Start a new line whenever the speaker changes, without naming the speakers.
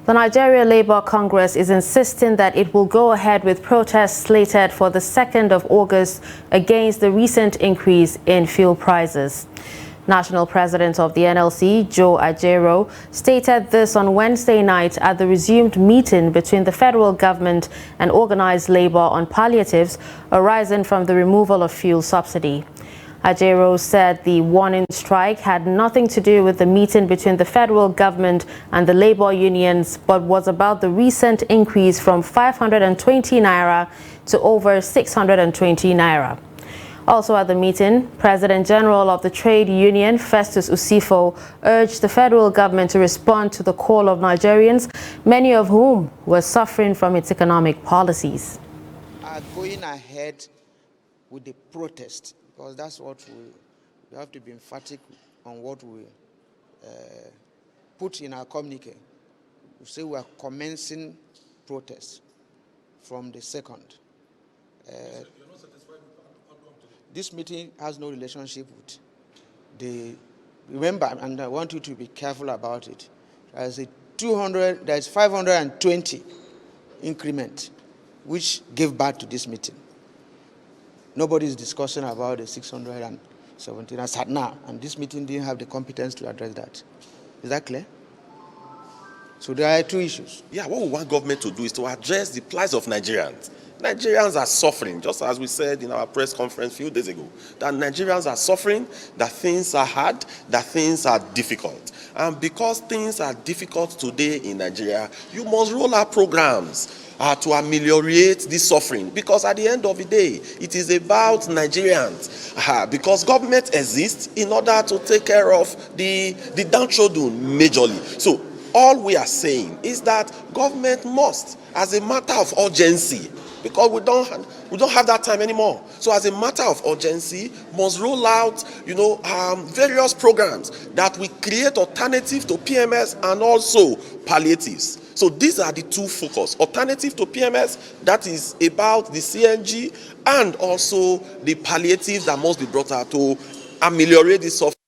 The Nigeria Labour Congress is insisting that it will go ahead with protests slated for the 2nd of August against the recent increase in fuel prices. National President of the NLC, Ajaero, stated this on Wednesday night at the resumed meeting between the federal government and organized labor on palliatives arising from the removal of fuel subsidy. Ajaero said the warning strike had nothing to do with the meeting between the federal government and the labor unions, but was about the recent increase from 520 Naira to over 620 Naira. Also at the meeting, President General of the Trade Union, Festus Usifo, urged the federal government to respond to the call of Nigerians, many of whom were suffering from its economic policies.
Are going ahead with the protest, because that's what we have to be emphatic on what we put in our communique. We say we are commencing protests from the 2nd. This meeting has no relationship with the. Remember, and I want you to be careful about it. There's 520 increment, which gave birth to this meeting. Nobody is discussing about the 617 as at now, and this meeting didn't have the competence to address that. Is that clear? So there are two issues.
Yeah, what we want government to do is to address the plight of Nigerians. Nigerians are suffering, just as we said in our press conference a few days ago, that Nigerians are suffering, that things are hard, that things are difficult. And because things are difficult today in Nigeria, you must roll out programs to ameliorate this suffering, because at the end of the day, it is about Nigerians. Because government exists in order to take care of the downtrodden majorly. So all we are saying is that government must, as a matter of urgency, because we don't have that time anymore. So as a matter of urgency, must roll out, various programs that will create alternative to PMS and also palliatives. So these are the two focus: alternative to PMS, that is about the CNG, and also the palliatives that must be brought out to ameliorate this suffering.